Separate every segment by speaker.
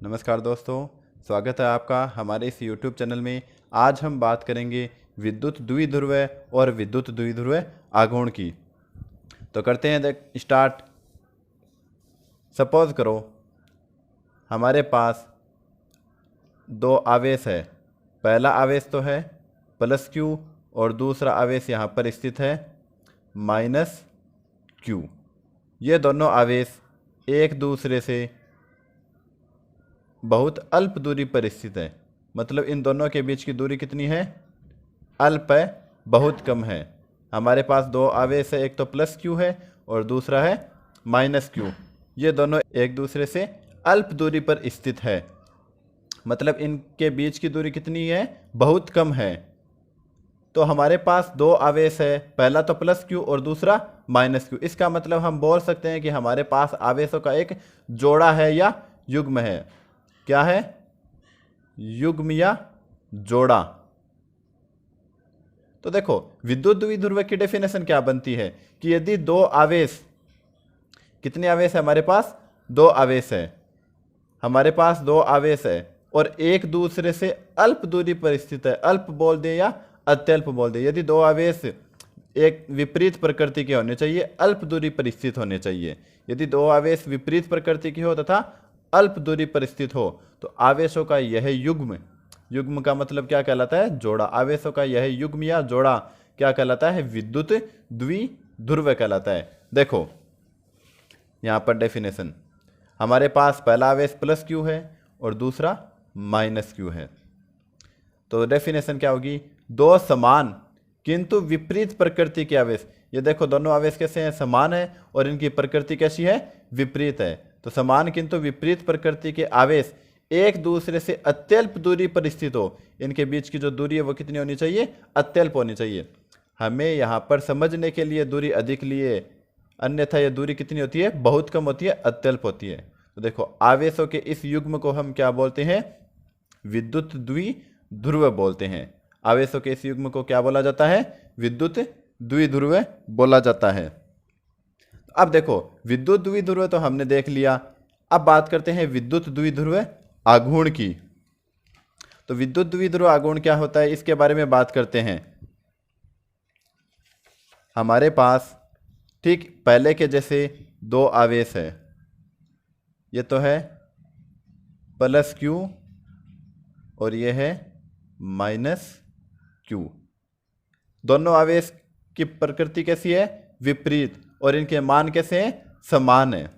Speaker 1: नमस्कार दोस्तों, स्वागत है आपका हमारे इस YouTube चैनल में। आज हम बात करेंगे विद्युत द्विध्रुव और विद्युत द्विध्रुव आघूर्ण की। तो करते हैं स्टार्ट। सपोज करो हमारे पास दो आवेश है। पहला आवेश तो है +Q और दूसरा आवेश यहाँ पर स्थित है -Q। ये दोनों आवेश एक दूसरे से बहुत अल्प दूरी पर स्थित है। मतलब इन दोनों के बीच की दूरी कितनी है? अल्प है, बहुत कम है। हमारे पास दो आवेश है, एक तो +Q है और दूसरा है -Q। ये दोनों एक दूसरे से अल्प दूरी पर स्थित है। मतलब इनके बीच की दूरी कितनी है? बहुत कम है। तो हमारे पास दो आवेश है, पहला तो +Q और दूसरा -Q। इसका मतलब हम बोल सकते हैं कि हमारे पास आवेशों का एक जोड़ा है या युग्म है। क्या है? युग्म या जोड़ा। तो देखो विद्युत द्विध्रुव की डेफिनेशन क्या बनती है कि यदि दो आवेश, कितने आवेश है हमारे पास? दो आवेश है। हमारे पास दो आवेश है और एक दूसरे से अल्प दूरी पर स्थित है। अल्प बोल दे या अत्यल्प बोल दे। यदि दो आवेश एक विपरीत प्रकृति के होने चाहिए, अल्प दूरी पर स्थित होने चाहिए। यदि दो आवेश विपरीत प्रकृति की हो तथा अल्प दूरी पर स्थित हो तो आवेशों का यह युग्म, युग्म का मतलब क्या कहलाता है? जोड़ा। आवेशों का यह युग्म या जोड़ा क्या कहलाता है? विद्युत द्विध्रुव कहलाता है। देखो यहाँ पर डेफिनेशन, हमारे पास पहला आवेश +Q है और दूसरा -Q है। तो डेफिनेशन क्या होगी? दो समान किंतु विपरीत प्रकृति के आवेश। ये देखो दोनों आवेश कैसे हैं? समान है और इनकी प्रकृति कैसी है? विपरीत है। तो समान किंतु विपरीत प्रकृति के आवेश एक दूसरे से अत्यल्प दूरी पर स्थित हो। इनके बीच की जो दूरी है वो कितनी होनी चाहिए? अत्यल्प होनी चाहिए। हमें यहाँ पर समझने के लिए दूरी अधिक लिए, अन्यथा ये दूरी कितनी होती है? बहुत कम होती है, अत्यल्प होती है। तो देखो आवेशों के इस युग्म को हम क्या बोलते हैं? विद्युत द्विध्रुव बोलते हैं। आवेशों के इस युग्म को क्या बोला जाता है? विद्युत द्विध्रुव बोला जाता है। अब देखो विद्युत द्विध्रुव तो हमने देख लिया। अब बात करते हैं विद्युत द्विध्रुव आघूर्ण की। तो विद्युत द्विध्रुव आघूर्ण क्या होता है, इसके बारे में बात करते हैं। हमारे पास ठीक पहले के जैसे दो आवेश है। ये तो है +Q और ये है -Q। दोनों आवेश की प्रकृति कैसी है? विपरीत। और इनके मान कैसे हैं? समान है।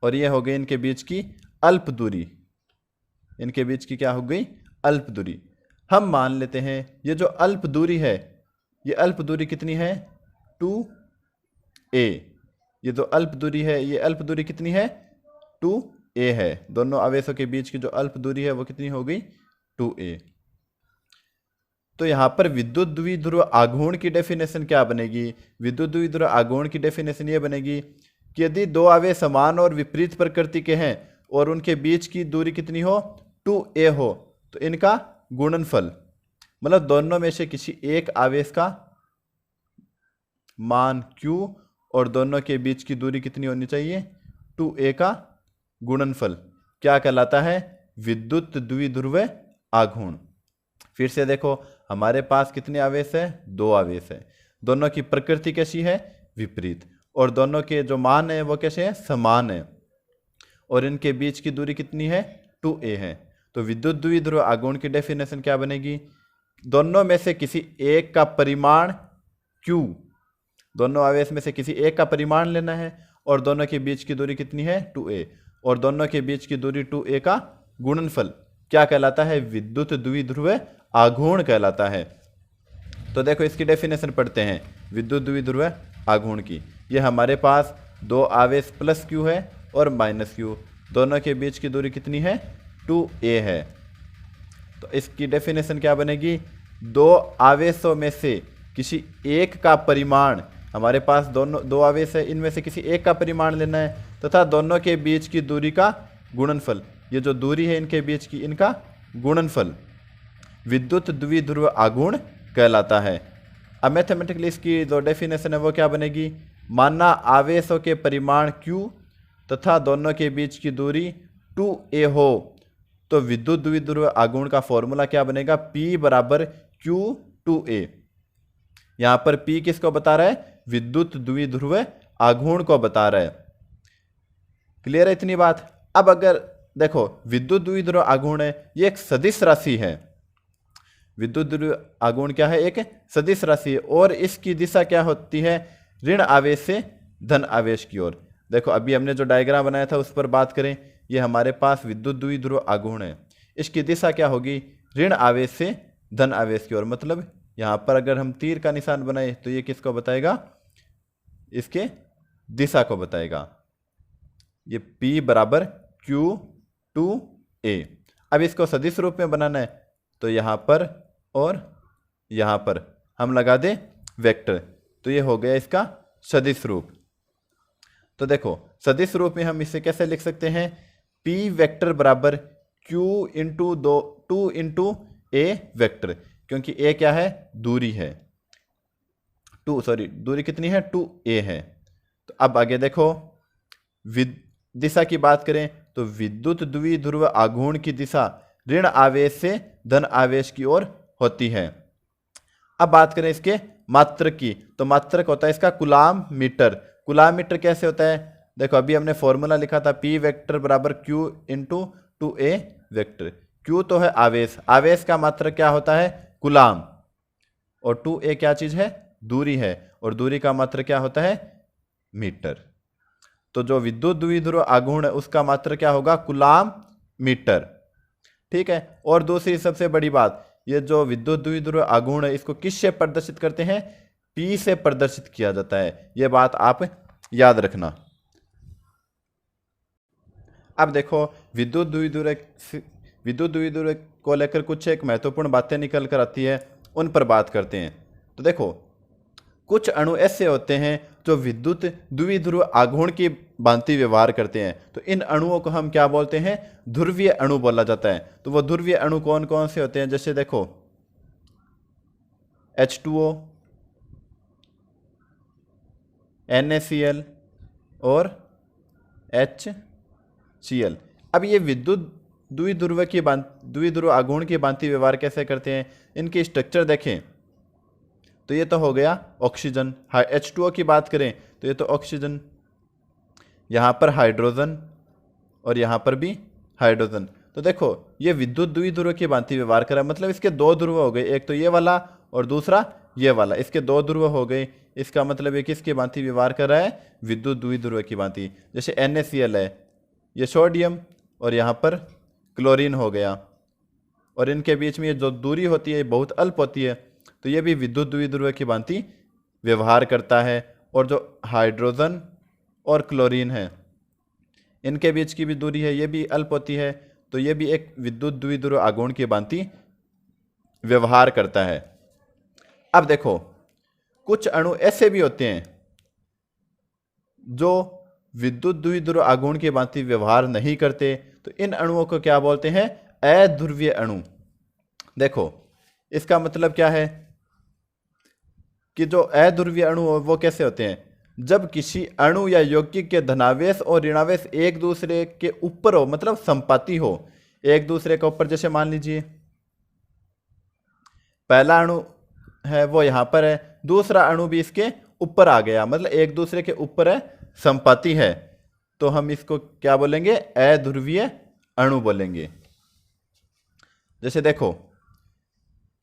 Speaker 1: और ये हो गई इनके बीच की अल्प दूरी। इनके बीच की क्या हो गई? अल्प दूरी। हम मान लेते हैं ये जो अल्प दूरी है, ये अल्प दूरी कितनी है? 2a। ये जो अल्प दूरी है, ये अल्प दूरी कितनी है? 2a है। दोनों आवेशों के बीच की जो अल्प दूरी है वो कितनी हो गई? 2a। तो यहाँ पर विद्युत द्विध्रुव आघूर्ण की डेफिनेशन क्या बनेगी? विद्युत द्विध्रुव आघूर्ण की डेफिनेशन ये बनेगी कि यदि दो आवेश समान और विपरीत प्रकृति के हैं और उनके बीच की दूरी कितनी हो? 2a हो, तो इनका गुणनफल, मतलब दोनों में से किसी एक आवेश का मान Q और दोनों के बीच की दूरी कितनी होनी चाहिए? 2a का गुणनफल क्या कहलाता है? विद्युत द्विध्रुव आघूर्ण। फिर से देखो हमारे पास कितने आवेश है? दो आवेश है। दोनों की प्रकृति कैसी है? विपरीत। और दोनों के जो मान है वो कैसे हैं? समान है। और इनके बीच की दूरी कितनी है? 2a है। तो विद्युत द्विध्रुव आघूर्ण की डेफिनेशन क्या बनेगी? दोनों में से किसी एक का परिमाण Q, दोनों आवेश में से किसी एक का परिमाण लेना है और दोनों के बीच की दूरी कितनी है? 2a। और दोनों के बीच की दूरी 2a का गुणनफल क्या कहलाता है? विद्युत द्विध्रुव आघूर्ण कहलाता है। तो देखो इसकी डेफिनेशन पढ़ते हैं विद्युत द्विध्रुव आघूर्ण की। ये हमारे पास दो आवेश +Q है और -Q। दोनों के बीच की दूरी कितनी है? 2a है। तो इसकी डेफिनेशन क्या बनेगी? दो आवेशों में से किसी एक का परिमाण, हमारे पास दो आवेश है, इनमें से किसी एक का परिमाण लेना है तथा दोनों के बीच की दूरी का गुणनफल, ये जो दूरी है इनके बीच की, इनका गुणनफल विद्युत द्विध्रुव आघूर्ण कहलाता है। अब मैथमेटिकली इसकी जो डेफिनेशन है वो क्या बनेगी? माना आवेशों के परिमाण Q तथा दोनों के बीच की दूरी 2a हो तो विद्युत द्विध्रुव आघूर्ण का फॉर्मूला क्या बनेगा, P बराबर Q2a। यहां पर P किसको बता रहा है, विद्युत द्विध्रुव आघूर्ण को बता रहा है। क्लियर है इतनी बात। अब अगर देखो विद्युत द्विध्रुव आघूर्ण है, ये एक सदिश राशि है। विद्युत द्विध्रुव आघूर्ण क्या है, एक सदिश राशि है और इसकी दिशा क्या होती है, ऋण आवेश से धन आवेश की ओर। देखो अभी हमने जो डायग्राम बनाया था उस पर बात करें, ये हमारे पास विद्युत द्विध्रुव आघूर्ण है, इसकी दिशा क्या होगी, ऋण आवेश से धन आवेश की ओर। मतलब यहां पर अगर हम तीर का निशान बनाए तो ये किसको बताएगा, इसके दिशा को बताएगा। ये P बराबर Q2a। अब इसको सदिश रूप में बनाना है तो यहां पर और यहां पर हम लगा दें वेक्टर, तो ये हो गया इसका सदिश रूप। तो देखो सदिश रूप में हम इसे कैसे लिख सकते हैं, P वेक्टर बराबर Q into 2 into A vector, क्योंकि A क्या है, दूरी है, दूरी कितनी है, 2a है। तो अब आगे देखो दिशा की बात करें तो विद्युत द्विध्रुव आघूर्ण की दिशा ऋण आवेश से धन आवेश की ओर होती है। अब बात करें इसके मात्रक की, तो मात्रक होता है इसका कूलाम मीटर। कूलाम मीटर कैसे होता है, देखो अभी हमने फॉर्मूला लिखा था P वेक्टर बराबर Q into 2a vector. Q तो है आवेश, आवेश का मात्रक क्या होता है, कूलाम, और 2a क्या चीज है, दूरी है, और दूरी का मात्रक क्या होता है, मीटर। तो जो विद्युत द्विध्रुव आघूर्ण है उसका मात्रक क्या होगा, कूलाम मीटर। ठीक है। और दूसरी सबसे बड़ी बात, ये जो विद्युत द्विध्रुव आघूर्ण है इसको किससे प्रदर्शित करते हैं, P से प्रदर्शित किया जाता है। यह बात आप याद रखना। अब देखो विद्युत द्विध्रुव को लेकर कुछ एक महत्वपूर्ण बातें निकल कर आती है, उन पर बात करते हैं। तो देखो कुछ अणु ऐसे होते हैं जो विद्युत द्विध्रुव आघूर्ण की भांति व्यवहार करते हैं, तो इन अणुओं को हम क्या बोलते हैं, ध्रुवीय अणु बोला जाता है। तो वो ध्रुवीय अणु कौन कौन से होते हैं, जैसे देखो H2O, NaCl और HCl। अब ये विद्युत द्विध्रुव आघूर्ण की भांति व्यवहार कैसे करते हैं, इनकी स्ट्रक्चर देखें तो ये तो हो गया ऑक्सीजन। H2O की बात करें तो ये तो ऑक्सीजन, यहाँ पर हाइड्रोजन और यहाँ पर भी हाइड्रोजन। तो देखो ये विद्युत द्विध्रुव की भांति व्यवहार कर रहा है, मतलब इसके दो ध्रुव हो गए, एक तो ये वाला और दूसरा ये वाला, इसके दो ध्रुव हो गए। इसका मतलब ये किसकी भांति व्यवहार कर रहा है, विद्युत द्विध्रुव की भांति। जैसे NaCl है, ये सोडियम और यहाँ पर क्लोरीन हो गया, और इनके बीच में ये जो दूरी होती है बहुत अल्प होती है, तो ये भी विद्युत द्विध्रुव की भांति व्यवहार करता है। और जो हाइड्रोजन और क्लोरीन है इनके बीच की भी दूरी है, ये भी अल्प होती है, तो ये भी एक विद्युत द्विध्रुव आघूर्ण की भांति व्यवहार करता है। अब देखो कुछ अणु ऐसे भी होते हैं जो विद्युत द्विध्रुव आघूर्ण की भांति व्यवहार नहीं करते, तो इन अणुओं को क्या बोलते हैं, अध्रुवीय अणु। देखो इसका मतलब क्या है कि जो अध्रुवीय अणु वो कैसे होते हैं, जब किसी अणु या यौगिक के धनावेश और ऋणावेश एक दूसरे के ऊपर हो, मतलब संपाती हो एक दूसरे के ऊपर। जैसे मान लीजिए पहला अणु है वो यहां पर है, दूसरा अणु भी इसके ऊपर आ गया, मतलब एक दूसरे के ऊपर है, संपाती है, तो हम इसको क्या बोलेंगे, अध्रुवीय अणु बोलेंगे। जैसे देखो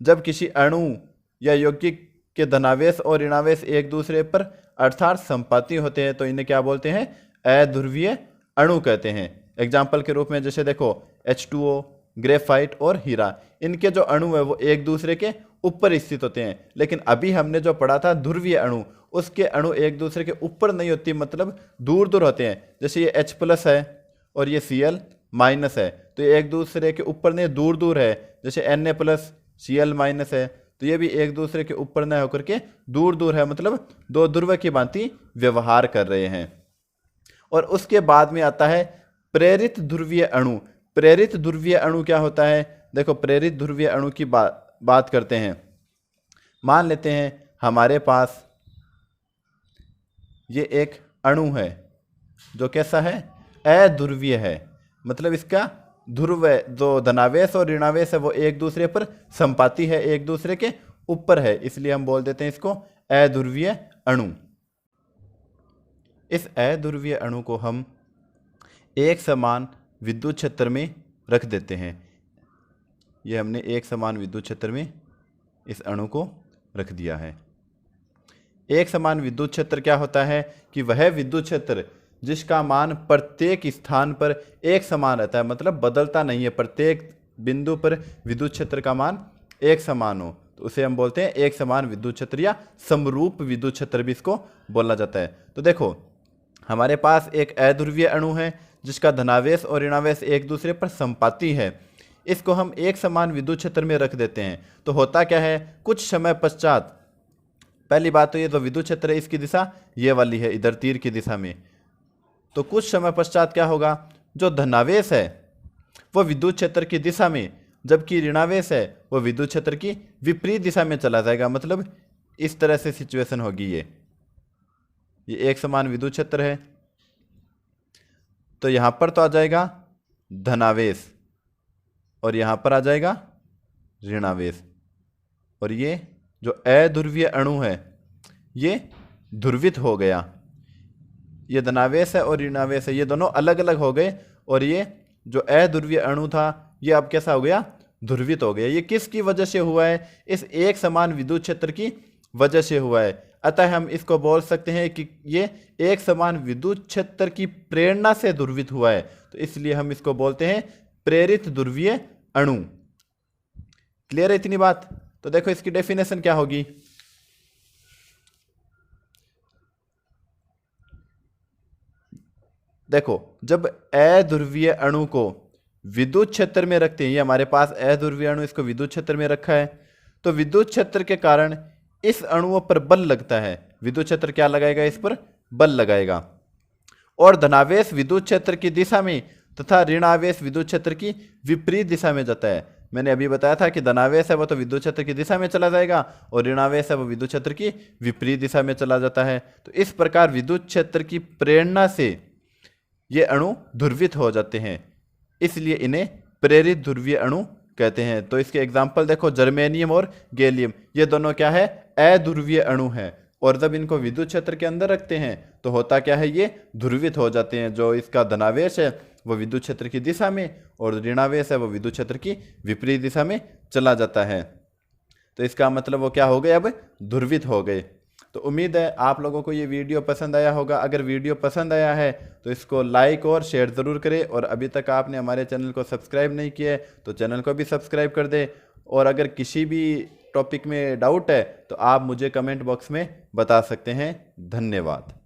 Speaker 1: जब किसी अणु या यौगिक के धनावेश और ऋणावेश एक दूसरे पर अर्थात संपाती होते हैं तो इन्हें क्या बोलते हैं, अध्रुवीय अणु कहते हैं। एग्जाम्पल के रूप में जैसे देखो H2O, ग्रेफाइट और हीरा, इनके जो अणु है वो एक दूसरे के ऊपर स्थित होते हैं, लेकिन अभी हमने जो पढ़ा था ध्रुवीय अणु, उसके अणु एक दूसरे के ऊपर नहीं होती, मतलब दूर दूर होते हैं। जैसे ये H+ है और ये Cl- है, तो ये एक दूसरे के ऊपर नहीं, दूर दूर है। जैसे Na+ Cl- है, तो ये भी एक दूसरे के ऊपर न होकर के दूर दूर है, मतलब दो ध्रुव की भांति व्यवहार कर रहे हैं। और उसके बाद में आता है प्रेरित ध्रुवीय अणु। प्रेरित ध्रुवीय अणु क्या होता है, देखो प्रेरित ध्रुवीय अणु की बात करते हैं। मान लेते हैं हमारे पास ये एक अणु है जो कैसा है, अध्रुवीय है, मतलब इसका ध्रुव जो धनावेश और ऋणावेश है वो एक दूसरे पर संपाती है, एक दूसरे के ऊपर है, इसलिए हम बोल देते हैं इसको अध्रुवीय अणु। इस अध्रुवीय अणु को हम एक समान विद्युत क्षेत्र में रख देते हैं। ये हमने एक समान विद्युत क्षेत्र में इस अणु को रख दिया है। एक समान विद्युत क्षेत्र क्या होता है कि वह विद्युत क्षेत्र जिसका मान प्रत्येक स्थान पर एक समान रहता है, मतलब बदलता नहीं है, प्रत्येक बिंदु पर विद्युत क्षेत्र का मान एक समान हो, तो उसे हम बोलते हैं एक समान विद्युत क्षेत्र या समरूप विद्युत क्षेत्र भी इसको बोला जाता है। तो देखो हमारे पास एक अध्रुवीय अणु है जिसका धनावेश और ऋणावेश एक दूसरे पर संपाती है, इसको हम एक समान विद्युत क्षेत्र में रख देते हैं। तो होता क्या है, कुछ समय पश्चात, पहली बात तो ये जो विद्युत क्षेत्र है इसकी दिशा ये वाली है, इधर तीर की दिशा में, तो कुछ समय पश्चात क्या होगा, जो धनावेश है वो विद्युत क्षेत्र की दिशा में, जबकि ऋणावेश है वो विद्युत क्षेत्र की विपरीत दिशा में चला जाएगा। मतलब इस तरह से सिचुएशन होगी। ये एक समान विद्युत क्षेत्र है, तो यहां पर तो आ जाएगा धनावेश और यहां पर आ जाएगा ऋणावेश, और ये जो अध्रुवीय अणु है ये ध्रुवित हो गया। ये धनावेश है और ऋणावेश है, ये दोनों अलग अलग हो गए, और ये जो अध्रुवीय अणु था ये अब कैसा हो गया, ध्रुवित हो गया। ये किसकी वजह से हुआ है, इस एक समान विद्युत क्षेत्र की वजह से हुआ है। अतः हम इसको बोल सकते हैं कि ये एक समान विद्युत क्षेत्र की प्रेरणा से ध्रुवित हुआ है, तो इसलिए हम इसको बोलते हैं प्रेरित ध्रुवीय अणु। क्लियर है इतनी बात? तो देखो इसकी डेफिनेशन क्या होगी। देखो जब अध्रुवीय अणु को विद्युत क्षेत्र में रखते हैं, ये हमारे पास अध्रुवीय अणु, इसको विद्युत क्षेत्र में रखा है, तो विद्युत क्षेत्र के कारण इस अणुओं पर बल लगता है। विद्युत क्षेत्र क्या लगाएगा, इस पर बल लगाएगा, और धनावेश विद्युत क्षेत्र की दिशा में तथा ऋणावेश विद्युत क्षेत्र की विपरीत दिशा में जाता है। मैंने अभी बताया था कि धनावेश है वो तो विद्युत क्षेत्र की दिशा में चला जाएगा, और ऋणावेश है वो विद्युत क्षेत्र की विपरीत दिशा में चला जाता है। तो इस प्रकार विद्युत क्षेत्र की प्रेरणा से ये अणु ध्रुवित हो जाते हैं, इसलिए इन्हें प्रेरित ध्रुवीय अणु कहते हैं। तो इसके एग्जाम्पल देखो, जर्मेनियम और गैलियम, ये दोनों क्या है, अध्रुवीय अणु है, और जब इनको विद्युत क्षेत्र के अंदर रखते हैं तो होता क्या है, ये ध्रुवित हो जाते हैं। जो इसका धनावेश है वो विद्युत क्षेत्र की दिशा में, और ऋणावेश है वो विद्युत क्षेत्र की विपरीत दिशा में चला जाता है। तो इसका मतलब वो क्या हो गए, अब ध्रुवित हो गए। तो उम्मीद है आप लोगों को ये वीडियो पसंद आया होगा। अगर वीडियो पसंद आया है तो इसको लाइक और शेयर ज़रूर करें, और अभी तक आपने हमारे चैनल को सब्सक्राइब नहीं किया है तो चैनल को भी सब्सक्राइब कर दें। और अगर किसी भी टॉपिक में डाउट है तो आप मुझे कमेंट बॉक्स में बता सकते हैं। धन्यवाद।